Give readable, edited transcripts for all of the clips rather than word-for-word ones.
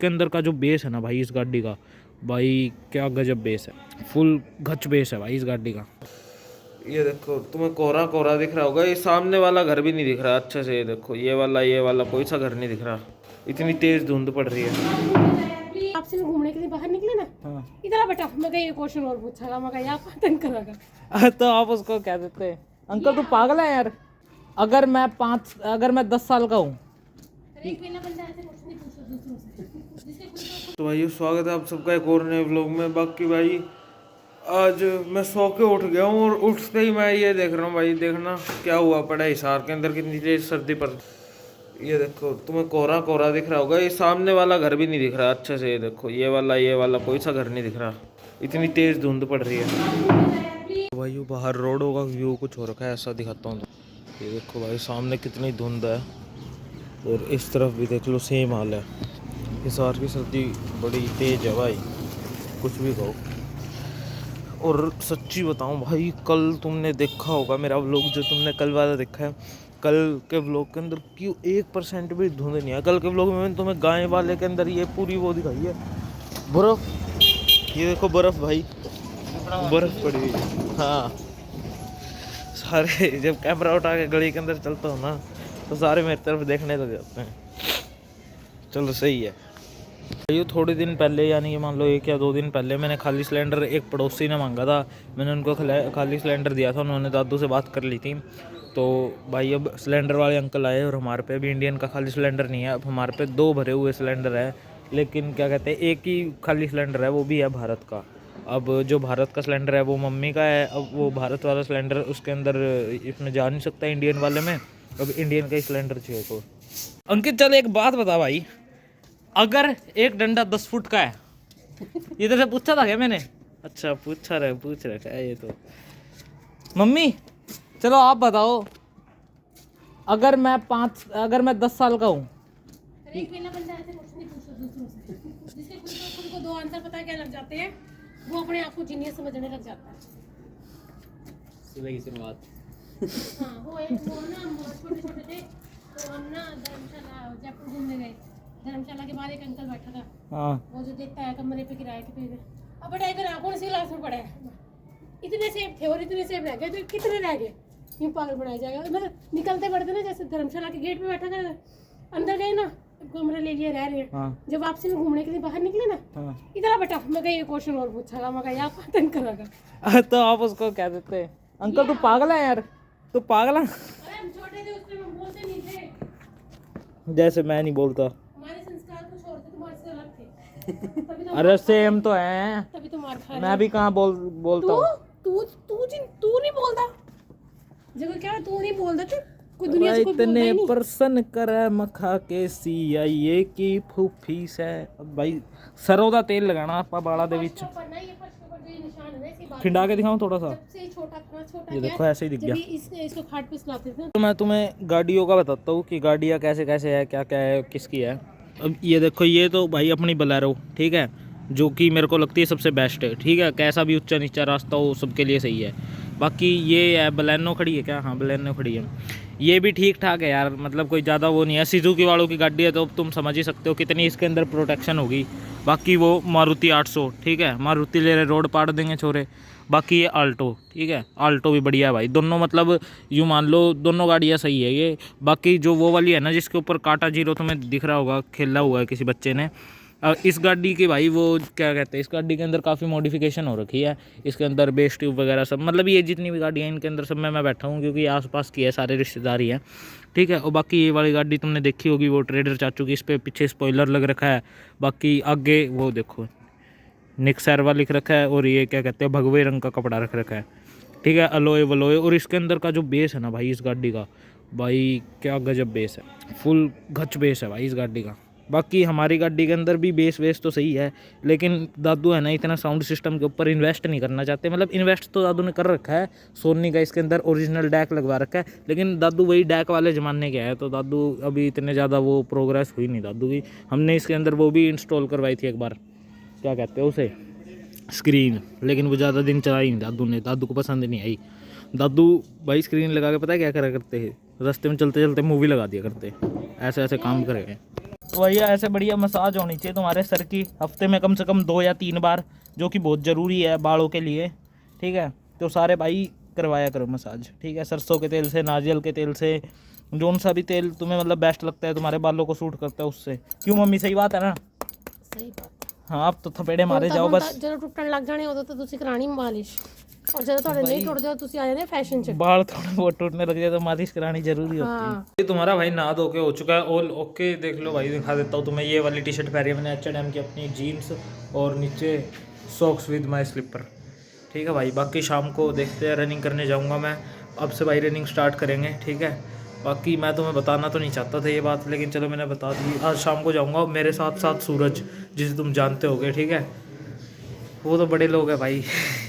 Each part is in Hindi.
के अंदर का जो बेस है ना भाई इस गाड़ी का, भाई क्या गजब बेस है, फुल गच बेस है भाई इस गाड़ी का। ये देखो तुम्हें कोहरा कोहरा दिख रहा होगा, ये सामने वाला घर भी नहीं दिख रहा अच्छे से। ये देखो ये वाला कोई सा घर नहीं दिख रहा, इतनी तेज धुंध पड़ रही है। आपसे घूमने के लिए बाहर निकले ना, हाँ। इधर बेटा मैं ये क्वेश्चन और पूछा मैं कहा आप तंग करेगा तो आप उसको कह देते हैं अंकल तू पागल है यार, अगर मैं 10 साल का हूँ। तो भाई स्वागत है आप सबका एक और नए व्लॉग में। बाकी भाई आज मैं सो के उठ गया हूँ और उठते ही मैं ये देख रहा हूँ भाई, देखना क्या हुआ पड़ा है हिसार के अंदर, कितनी तेज सर्दी पड़। ये देखो तुम्हें कोहरा कोहरा दिख रहा होगा, ये सामने वाला घर भी नहीं दिख रहा अच्छे से। ये देखो ये वाला कोई सा घर नहीं दिख रहा, इतनी तेज धुंध पड़ रही है। तो भाई बाहर रोडों का व्यू कुछ हो रखा है, ऐसा दिखाता हूँ। ये देखो भाई सामने कितनी धुंध है और इस तरफ भी देख लो सेम हाल है। हिसार की सर्दी बड़ी तेज है भाई, कुछ भी कहो। और सच्ची बताऊं भाई, कल तुमने देखा होगा मेरा व्लॉग, जो तुमने कल वाला देखा है, कल के व्लॉग के अंदर क्यों 1% भी धुंध नहीं है। कल के व्लॉग में मैंने तुम्हें गाय वाले के अंदर ये पूरी वो दिखाई है बर्फ़। ये देखो बर्फ़ भाई, बर्फ़ पड़ी हुई है। हाँ सारे जब कैमरा उठा के गली के अंदर चलता हूँ ना तो सारे मेरी तरफ देखने लग जाते हैं। चलो सही है। ये थोड़े दिन पहले यानी कि मान लो 1 या 2 दिन पहले मैंने खाली सिलेंडर एक पड़ोसी ने मांगा था, मैंने उनको खाली सिलेंडर दिया था। उन्होंने दादू से बात कर ली थी। तो भाई अब सिलेंडर वाले अंकल आए और हमारे पे अभी इंडियन का खाली सिलेंडर नहीं है। अब हमारे पे 2 भरे हुए सिलेंडर है, लेकिन क्या कहते हैं एक ही खाली सिलेंडर है, वो भी है भारत का। अब जो भारत का सिलेंडर है वो मम्मी का है। अब वो भारत वाला सिलेंडर उसके अंदर इसमें जा नहीं सकता इंडियन वाले में, अब इंडियन का ही सिलेंडर चाहिए। तो अंकित चल एक बात बता भाई, अगर एक डंडा 10 फुट का है, इधर से पूछा था क्या मैंने? अच्छा पूछ रहा है ये तो। मम्मी चलो आप बताओ, अगर मैं 10 साल का हूँ। जिसके खुद को 2 आंसर पता है क्या लग जाते हैं, वो अपने आप को जीनियस समझने लग जाता है। सुबह की शुरुआत। हाँ वो ना छोटे थे तो हम ना धर्मशाला जयपुर घूमने गए। धर्मशाला के बाद एक अंकल बैठा था, हाँ। वो जो देखता है कमरे पे किराए के पे। अब बेटा इधर कौन सी क्लास में पढ़ा है? इतने सेब थे और इतने सेब रह गए, तो कितने रह गए? यूँ पागल बनाया जाएगा। मतलब निकलते पड़ते ना, जैसे धर्मशाला के गेट पे बैठा था, अंदर गए ना, कमरा ले लिया, रह रहे हैं। हाँ। जब वापसी में घूमने के लिए बाहर निकले ना, हाँ। इधर बेटा मैं कहा ये क्वेश्चन और पूछा मैं कहा आप तंग करेगा। तो आप उसको कह देते हैं अंकल तू पागल है यार, तू पागल है। अरे हम छोटे थे उसमें हम बोलते नहीं थे, जैसे मैं नहीं बोलता। हमारे संस्कार कुछ और थे, तुम्हारे से अलग थे। अरे सेम तो है, तभी तो मार खा। मैं भी कहाँ बोलता हूँ। तू नहीं बोलता, जगह क्या तू नहीं बोलता थे, कोई दुनिया से कोई बोलता ही नहीं। प्रसन्न करे मखा के CIA की फूफी से। अब भाई सरों दा तेल लगाना आप बाड़ा दे विच, खिंडा के दिखाऊं थोड़ा सा। छोटा ये देखो ऐसे ही दिख गया। इसको खाट पे सुलाते थे। तो मैं तुम्हें गाड़ियों का बताता हूँ कि गाड़ियाँ कैसे कैसे है, क्या क्या है, किसकी है। अब ये देखो, ये तो भाई अपनी बोलेरो, ठीक है, जो कि मेरे को लगती है सबसे बेस्ट है, ठीक है। कैसा भी ऊंचा नीचा रास्ता हो सबके लिए सही है। बाकी ये है बलेनो खड़ी है क्या? हाँ बलेनो खड़ी है, ये भी ठीक ठाक है यार, मतलब कोई ज़्यादा वो नहीं है। सुजुकी वालों की गाड़ी है तो तुम समझ ही सकते हो कितनी इसके अंदर प्रोटेक्शन होगी। बाकी वो मारुति 800, ठीक है, मारुति ले रहे रोड पाड़ देंगे छोरे। बाकी ये आल्टो, ठीक है, आल्टो भी बढ़िया है भाई, दोनों मतलब यूँ मान लो दोनों गाड़ियाँ सही है ये। बाकी जो वो वाली है ना जिसके ऊपर काटा जीरो तुम्हें दिख रहा होगा, खेला हुआ है किसी बच्चे ने, इस गाड़ी की भाई वो क्या कहते हैं, इस गाड़ी के अंदर काफ़ी मॉडिफिकेशन हो रखी है। इसके अंदर बेस ट्यूब वगैरह सब, मतलब ये जितनी भी गाड़ियाँ इनके अंदर सब में मैं बैठा हूँ क्योंकि आसपास की है, सारे रिश्तेदारी हैं, ठीक है। और बाकी ये वाली गाड़ी तुमने देखी होगी, वो ट्रेडर चाचू की, इस पर पीछे स्पॉइलर लग रखा है। बाकी आगे वो देखो निक सैरवा लिख रखा है, और ये क्या कहते हैं भगवे रंग का कपड़ा रख रखा है, ठीक है, अलोए वलोए। और इसके अंदर का जो बेस है ना भाई इस गाड़ी का, भाई क्या गजब बेस है, फुल गच बेस है भाई इस गाड़ी का। बाकी हमारी गाड़ी के अंदर भी बेस वेस तो सही है, लेकिन दादू है ना इतना साउंड सिस्टम के ऊपर इन्वेस्ट नहीं करना चाहते। मतलब इन्वेस्ट तो दादू ने कर रखा है, सोनी का इसके अंदर ओरिजिनल डैक लगवा रखा है, लेकिन दादू वही डैक वाले ज़माने के है, तो दादू अभी इतने ज़्यादा वो प्रोग्रेस हुई नहीं दादू की। हमने इसके अंदर वो भी इंस्टॉल करवाई थी एक बार, क्या कहते हैं उसे, स्क्रीन, लेकिन वो ज़्यादा दिन चलाई नहीं दादू ने, दादू को पसंद नहीं आई। दादू भाई स्क्रीन लगा के पता है क्या करा करते हैं, रास्ते में चलते चलते मूवी लगा दिया करते, ऐसे ऐसे काम करे। तो भैया ऐसे बढ़िया मसाज होनी चाहिए तुम्हारे सर की, हफ्ते में कम से कम 2 या 3 बार, जो कि बहुत ज़रूरी है बालों के लिए, ठीक है। तो सारे भाई करवाया करो मसाज, ठीक है। सरसों के तेल से, नारियल के तेल से, जोन सा भी तेल तुम्हें मतलब बेस्ट लगता है, तुम्हारे बालों को सूट करता है उससे। क्यों मम्मी, सही बात है ना? सही बात। हाँ, अब तो थपेड़े मारे जाओ बस। ਜਦੋਂ ਟੁੱਟਣ ਲੱਗ ਜਾਣੇ ਉਦੋਂ ਤਾਂ ਤੁਸੀਂ ਕਰਾਣੀ ਮਾਲਿਸ਼, और ਜਦੋਂ ਤੁਹਾਡੇ नहीं टुटदे हो ਤੁਸੀਂ आ जाने फैशन च। बाल थोड़े बहुत टूटने लग जाए तो मालिश करानी जरूरी होती है। ये तुम्हारा भाई नहा धो के हो चुका है ऑल ओके। देख लो भाई, दिखा देता हूँ तुम्हें। ये वाली टी शर्ट पहनी है मैंने H&M की अपनी, जीन्स, और नीचे सॉक्स विद माई स्लीपर, ठीक है भाई। बाकी शाम को देखते हैं, रनिंग करने जाऊँगा मैं। अब से भाई रनिंग स्टार्ट करेंगे, ठीक है। बाकी मैं तुम्हें बताना तो नहीं चाहता था ये बात, लेकिन चलो मैंने बता दी। आज शाम को जाऊँगा, मेरे साथ साथ सूरज, जिसे तुम जानते होगे, ठीक है। वो तो बड़े लोग हैं भाई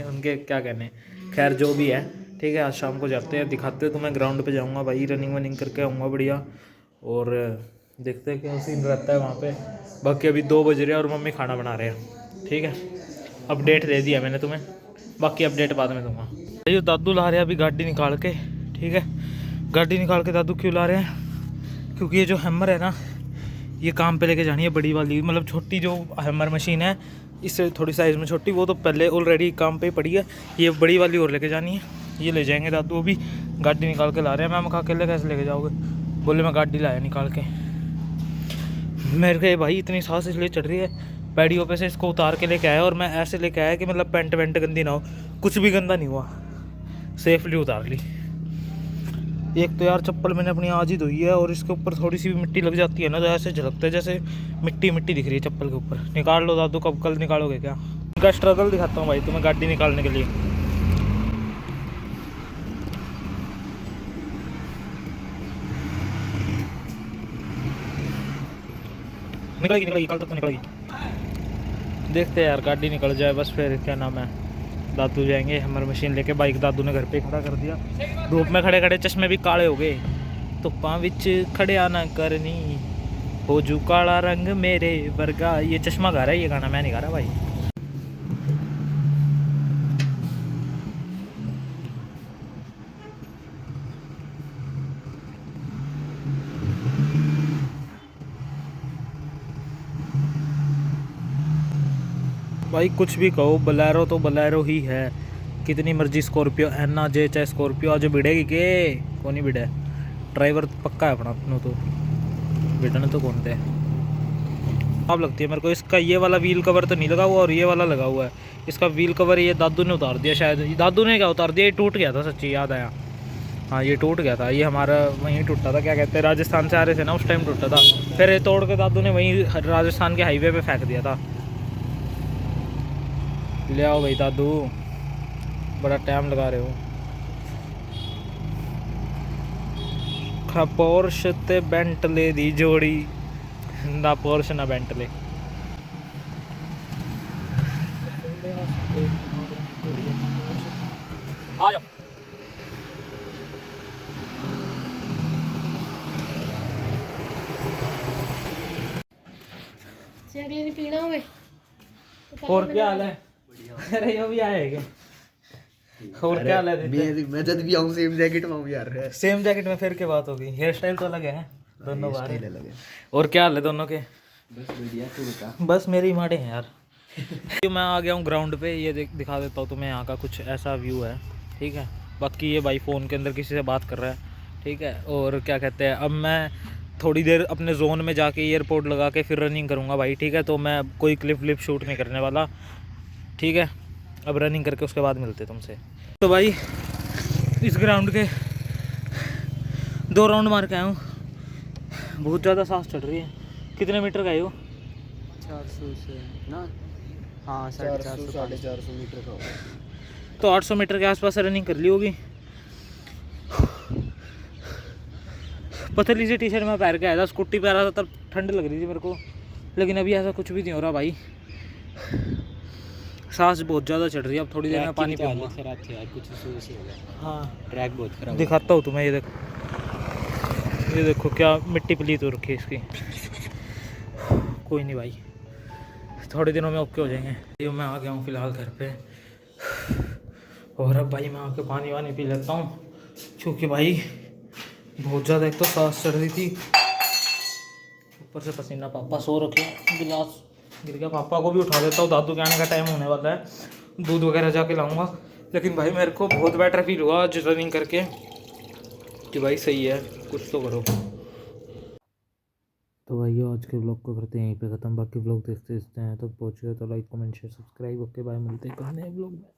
उनके क्या कहने, खैर जो भी है, ठीक है। आज शाम को जाते हैं, दिखाते हैं तुम्हें। ग्राउंड पे जाऊंगा भाई, रनिंग वनिंग करके आऊँगा बढ़िया, और देखते हैं क्या सीन रहता है वहाँ पे। बाकी अभी 2 बज रहे हैं और मम्मी खाना बना रहे हैं, ठीक है। अपडेट दे दिया मैंने तुम्हें, बाकी अपडेट बाद में दूँगा। ये दादू ला रहे हैं अभी गाड़ी निकाल के, ठीक है। गाड़ी निकाल के दादू क्यों ला रहे हैं? क्योंकि ये जो हैमर है ना, ये काम पे लेके जानी है, बड़ी वाली, मतलब छोटी जो हैमर मशीन है इससे थोड़ी साइज़ में छोटी, वो तो पहले ऑलरेडी काम पे ही पड़ी है। ये बड़ी वाली और लेके जानी है, ये ले जाएंगे दादू। अभी गाड़ी निकाल के ला रहे हैं। मैम कहा अकेले कैसे लेके जाओगे? बोले मैं गाड़ी लाया निकाल के। मेरे को भाई इतनी सांस इसलिए चढ़ रही है, पैडियों पे से इसको उतार के लेके आया, और मैं ऐसे लेके आया कि मतलब पेंट वेंट गंदी ना हो, कुछ भी गंदा नहीं हुआ, सेफली उतार ली। एक तो यार चप्पल मैंने अपनी आज ही धोई है, और इसके ऊपर थोड़ी सी भी मिट्टी लग जाती है ना, तो ऐसे झलकता है जैसे मिट्टी मिट्टी दिख रही है चप्पल के ऊपर। निकाल लो दादू, कब कल निकालोगे क्या? उनका स्ट्रगल दिखाता हूँ भाई तुम्हें गाड़ी निकालने के लिए। निकलेगी निकलेगी, कल तक तो निकलेगी। देखते हैं यार, गाड़ी निकल जाए बस, फिर क्या नाम है, दादू जाएंगे हमारी मशीन लेके। बाइक दादू ने घर पे खड़ा कर दिया, धूप में खड़े खड़े चश्मे भी काले हो गए। धुप्पा विच खड़े आना करनी, हो जू काला रंग मेरे वर्गा। ये चश्मा गा रहा है, ये गाना मैं नहीं गा रहा भाई। भाई कुछ भी कहो, बोलेरो तो बोलेरो ही है। कितनी मर्जी स्कॉर्पियो एना जे चाहे स्कॉर्पियो आज भिड़ेगी के कौन नहीं भिड़े। ड्राइवर पक्का है अपना, अपनों तो भिड़ने तो कौन थे। अब लगती है मेरे को इसका ये वाला व्हील कवर तो नहीं लगा हुआ, और ये वाला लगा हुआ है। इसका व्हील कवर ये दादू ने उतार दिया शायद। दादू ने क्या उतार दिया, ये टूट गया था, सच्ची याद आया। हाँ ये टूट गया था, ये हमारा वहीं टूटा था, क्या कहते हैं, राजस्थान से आ रहे थे ना उस टाइम टूटा था। फिर ये तोड़ के दादू ने वहीं राजस्थान के हाईवे पे फेंक दिया था। ले आओ भाई दादू, बड़ा टाइम लगा रहे हो। पोर्श ते बेंटले दी जोड़ी, ना पोर्श ना बेंटले। आ जाओ। अगले ने पीना हुए। और क्या हाल है? अरे यो भी आए क्या? और क्या हाल है? मैं जब भी आऊँ सेम जैकेट में हूँ यार। सेम जैकेट में फिर के बात होगी। हेयर स्टाइल तो अलग है दोनों बार। और क्या हाल है दोनों के? बस बढ़िया, तू बता। बस मेरे ही माड़े हैं यार। तो मैं आ गया हूँ ग्राउंड पे, ये दिखा देता हूँ तुम्हें। यहाँ का कुछ ऐसा व्यू है, ठीक है। बाकी ये भाई फ़ोन के अंदर किसी से बात कर रहा है, ठीक है। और क्या कहते हैं, अब मैं थोड़ी देर अपने जोन में जाके एयरपोर्ट लगा के फिर रनिंग करूँगा भाई, ठीक है। तो मैं कोई क्लिप व्लिप शूट नहीं करने वाला, ठीक है। अब रनिंग करके उसके बाद मिलते तुमसे। तो भाई इस ग्राउंड के 2 राउंड मार के आया हूँ। बहुत ज़्यादा सांस चढ़ रही है। कितने मीटर का है वो? 400 से ना, हाँ 450 450 मीटर का होगा। तो 800 मीटर के आसपास रनिंग कर ली होगी। पतली सी टी शर्ट में पहन के आया था, स्कूटी पे आ रहा था तब ठंड लग रही थी मेरे को, लेकिन अभी ऐसा कुछ भी नहीं हो रहा भाई। सांस बहुत ज़्यादा चढ़ रही है। अब थोड़ी देर में पानी पीऊंगा। खराब थी यार, कुछ इशू हो गया। हाँ ट्रैक बहुत खराब। दिखाता हूँ तुम्हें, ये देखो क्या मिट्टी पलीत हो रखी है इसकी। कोई नहीं भाई, थोड़े दिनों में ओके हो जाएंगे। ये मैं आ गया हूँ फ़िलहाल घर पे, और अब भाई मैं आके पानी वानी पी लेता हूँ, क्योंकि भाई बहुत ज़्यादा एक तो सांस चढ़ रही थी, ऊपर से पसीना, पापा सो रखे, गिलास गिर गया, पापा को भी उठा देता हूँ, दादू के आने का टाइम होने वाला है, दूध वगैरह जाके लाऊंगा। लेकिन भाई मेरे को बहुत बेटर फील हुआ आज रनिंग करके कि भाई सही है, कुछ तो करो। तो भाई आज के ब्लॉग को करते हैं यहीं पे ख़त्म, बाकी ब्लॉग देखते हैं, तब पहुँच गए तो like comment share subscribe, okay bye, मिलते हैं कल नए ब्लॉग में।